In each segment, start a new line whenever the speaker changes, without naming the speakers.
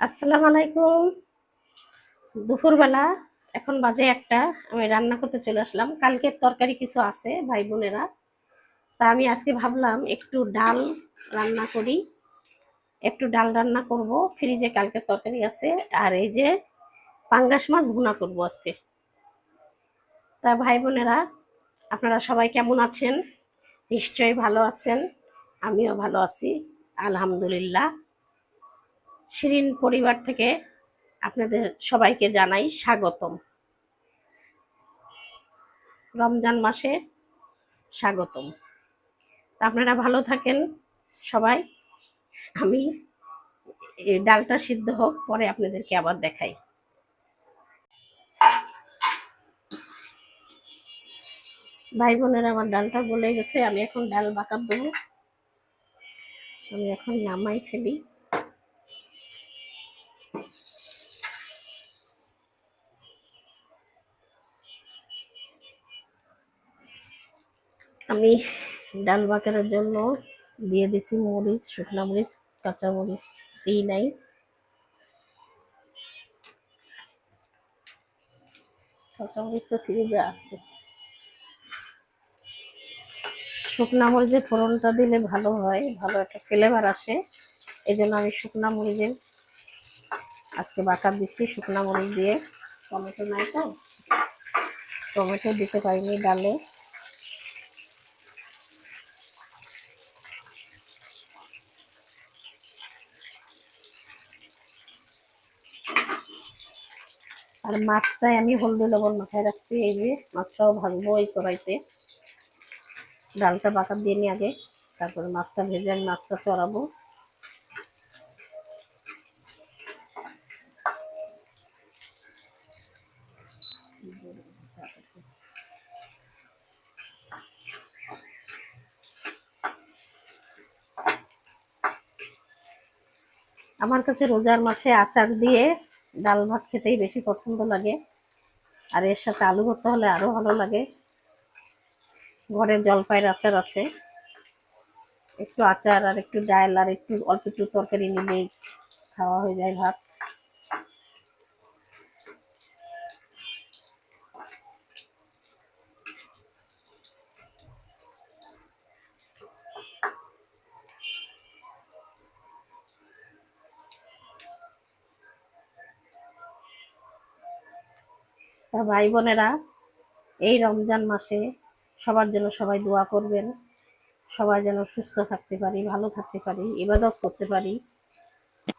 আসসালামু আলাইকুম। দুপুরবেলা এখন বাজে একটা। আমি রান্না করতে চলে আসলাম। কালকের তরকারি কিছু আছে ভাই বোনেরা, তা আমি আজকে ভাবলাম একটু ডাল রান্না করি। একটু ডাল রান্না করব, ফ্রিজে কালকের তরকারি আছে। আর এই যে পাঙ্গাস মাছ ভুনা করব আজকে। তা ভাই বোনেরা, আপনারা সবাই কেমন আছেন? নিশ্চয়ই ভালো আছেন। আমিও ভালো আছি, আলহামদুলিল্লাহ। শিরিন পরিবার থেকে আপনাদের সবাইকে জানাই স্বাগতম। রমজান মাসে স্বাগতম। আপনারা ভালো থাকেন সবাই। আমি এই ডালটা সিদ্ধ হোক, পরে আপনাদেরকে আবার দেখাই। ভাই বোনেরা, আমার ডালটা গলে গেছে। আমি এখন ডাল বাকার দেবো। আমি এখন নামাই ফেলি। আমি ডাল বাকারের জন্য দিয়ে দিছি মরিচ, শুকনা মরিচ, কাঁচা মরিচ দিই নাই। কাঁচা মরিচ তো ফ্রিজে আছে। শুকনা মরিচের ফোড়নটা দিলে ভালো হয়, ভালো একটা ফ্লেভার আসে। এই জন্য আমি শুকনা মরিচের আজকে বাকার দিচ্ছি। শুকনা মরিচ দিয়ে, টমেটো নাই তো, টমেটো দিতে পারিনি ডালে। আর মাছটাই আমি হলদি লবণ মাখায় রাখছি। এই যে মাছটাও ভাজবো এই কড়াইতে। ডালটা বাকার দিয়ে নিয়ে আগে, তারপরে মাছটা ভেজে আমি মাছটা চড়াবো। আমার কাছে রোজার মাসে আচার দিয়ে ডাল ভাত খেতেই বেশি পছন্দ লাগে। আর এর সাথে আলু ভর্তা হলে আরো ভালো লাগে। ঘরে জলপাইয়ের আচার আছে। একটু আচার আর একটু ডাল আর একটু অল্প একটু তরকারি নিলেই খাওয়া হয়ে যায় ভাত। তা ভাই বোনেরা, এই রমজান মাসে সবার জন্য সবাই দোয়া করবেন। সবাই যেন সুস্থ থাকতে পারি, ভালো থাকতে পারি, ইবাদত করতে পারি,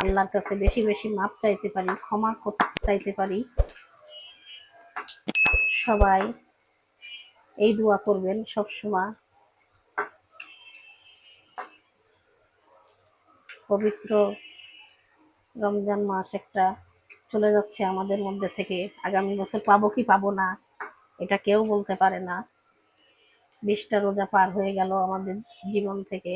আল্লাহর কাছে বেশি বেশি মাপ চাইতে পারি, ক্ষমা চাইতে পারি। সবাই এই দোয়া করবেন সব সময়। পবিত্র রমজান মাস একটা চলে যাচ্ছে আমাদের মধ্যে থেকে। আগামী বছর পাবো কি পাবো না এটা কেউ বলতে পারে না। 20টা রোজা পার হয়ে গেল আমাদের জীবন থেকে।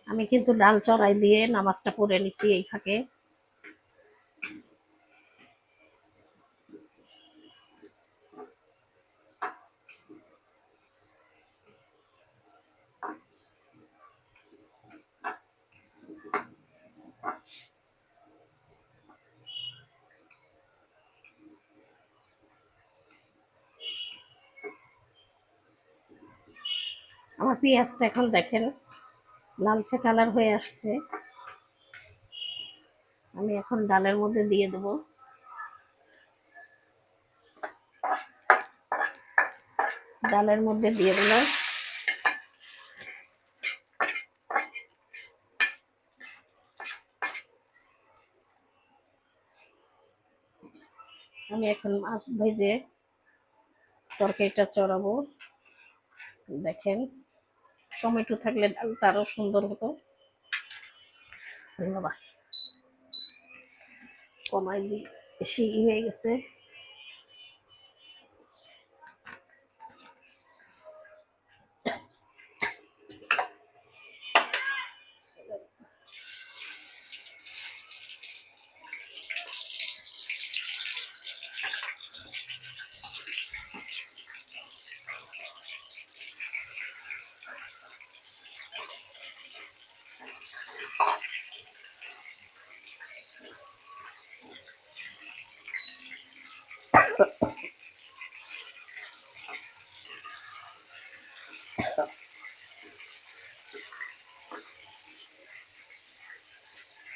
আমি কিন্তু ডাল চড়াই দিয়ে নামাজটা পড়ে নিছি এই ফাঁকে। আমার পেঁয়াজটা এখন দেখেন লালচে কালার হয়ে আসছে। আমি এখন ডালের মধ্যে দিয়ে দেবো। ডালের মধ্যে দিয়ে দিলাম। আমি এখন মাছ ভেজে তরকারিটা চড়াবো। দেখেন, টমেটো থাকলে ডালটা আরো সুন্দর হতো। বাবা, কমাই দি, বেশি হয়ে গেছে।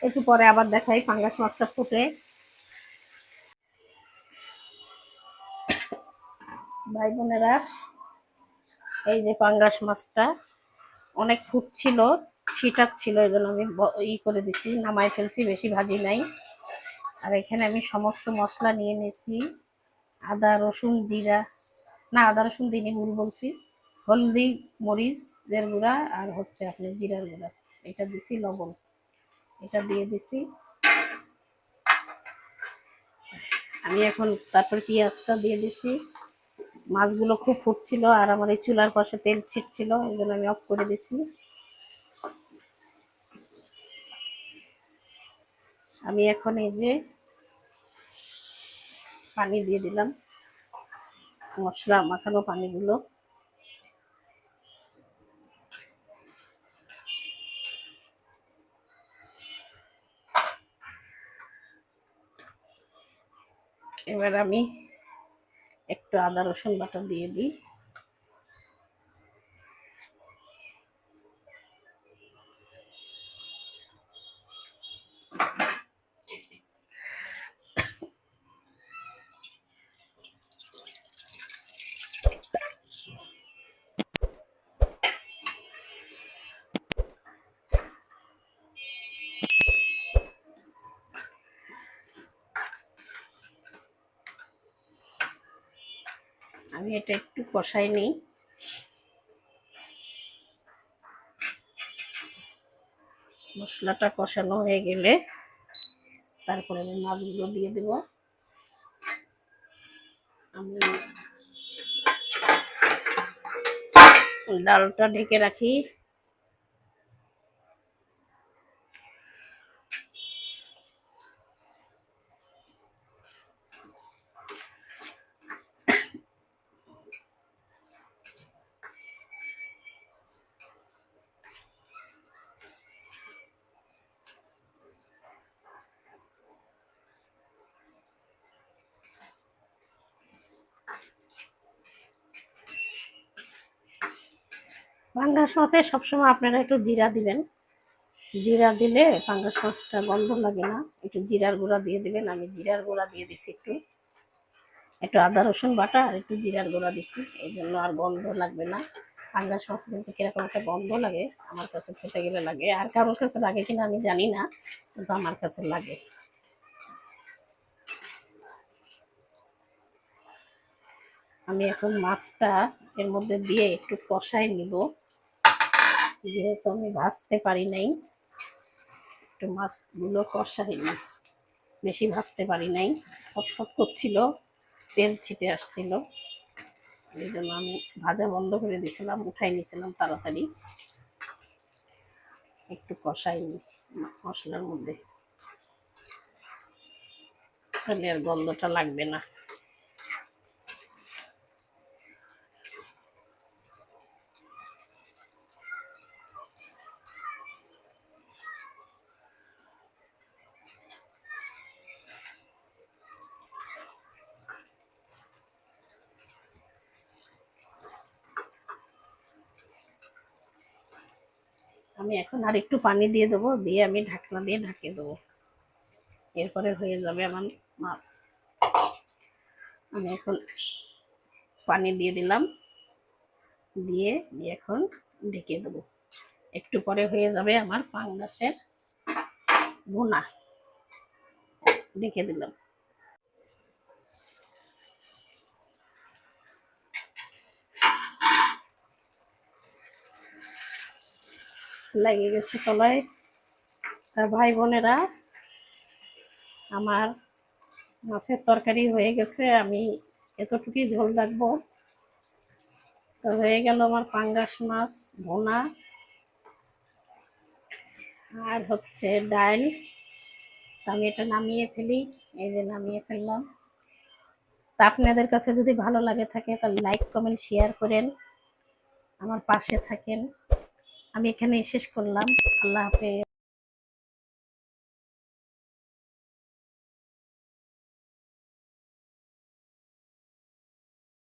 একটু পরে আবার দেখাই পাঙ্গাস মাছটা ফুটে। ভাই বোনেরা, এই যে পাঙ্গাস মাছটা অনেক ফুটছিল, ছিটাচ্ছিল, এই জন্য আমি করে দিছি, নামাই ফেলছি, বেশি ভাজি নাই। আর এখানে আমি সমস্ত মশলা নিয়ে নিয়েছি, আদা রসুন জিরা, না আদা রসুন দিইনি, ভুল বলছি, হলদি মরিচের গুঁড়া আর হচ্ছে আপনার জিরার গুঁড়া, এটা দিছি, লবণ এটা দিয়ে দিছি। আমি এখন তারপর পেঁয়াজটা দিয়ে দিছি। মাছগুলো খুব ফুটছিল আর আমার এই চুলার পাশে তেল ছিটছিল, এই জন্য আমি অফ করে দিছি। আমি এখন এই যে পানি দিয়ে দিলাম, মশলা মাখানো পানিগুলো। এবার আমি একটু আদা রসুন বাটা দিয়ে দিই। আমি এটা একটু কষাই নিই। মশলাটা কষানো হয়ে গেলে তারপরে আমি মাছগুলো দিয়ে দেব। আমি ডালটা ঢেকে রাখি। পাঙ্গাস মাছে সবসময় আপনারা একটু জিরা দিবেন, জিরা দিলে পাঙ্গাস মাছটা গন্ধ লাগে না। একটু জিরার গুঁড়া দিয়ে দিবেন, আমি জিরার গুঁড়া দিয়ে দিছি, একটু একটু আদা রসুন বাটা আর একটু জিরার গুঁড়া দিছি, এই জন্য আর গন্ধ লাগবে না। পাঙ্গাস মাছ কিন্তু কিরকম একটা গন্ধ লাগে, আমার কাছে খেতে গেলে লাগে, আর কারোর কাছে লাগে কিনা আমি জানি না, কিন্তু আমার কাছে লাগে। আমি এখন মাছটা এর মধ্যে দিয়ে একটু কষাই নিব, যেহেতু আমি ভাজতে পারি নাই, একটু মাছগুলো কষাই নিই, বেশি ভাজতে পারি নাই, ফটফট করছিল, তেল ছিটে আসছিল, এই জন্য আমি ভাজা বন্ধ করে দিয়েছিলাম, উঠাই নিয়েছিলাম তাড়াতাড়ি। একটু কষাই নিই মশলার মধ্যে, তাহলে আর গন্ধটা লাগবে না। আমি এখন আর একটু পানি দিয়ে দেবো, দিয়ে আমি ঢাকনা দিয়ে ঢাকে দেবো, এরপরে হয়ে যাবে আমার মাছ। আমি এখন পানি দিয়ে দিলাম, দিয়ে এখন ঢেকে দেবো, একটু পরে হয়ে যাবে আমার পাঙ্গাসের ভুনা। ঢেকে দিলাম। লেগে গেছে তলায়। তা ভাই বোনেরা, আমার মাছের তরকারি হয়ে গেছে, আমি এতটুকুই ঝোল রাখবো। তো হয়ে গেল আমার পাঙ্গাস মাছ ভুনা, আর হচ্ছে ডাল। আমি এটা নামিয়ে ফেলি, এই যে নামিয়ে ফেললাম। তা আপনাদের কাছে যদি ভালো লাগে থাকে তাহলে লাইক কমেন্ট শেয়ার করেন, আমার পাশে থাকেন। আমি এখানেই শেষ করলাম। আল্লাহ হাফেজ।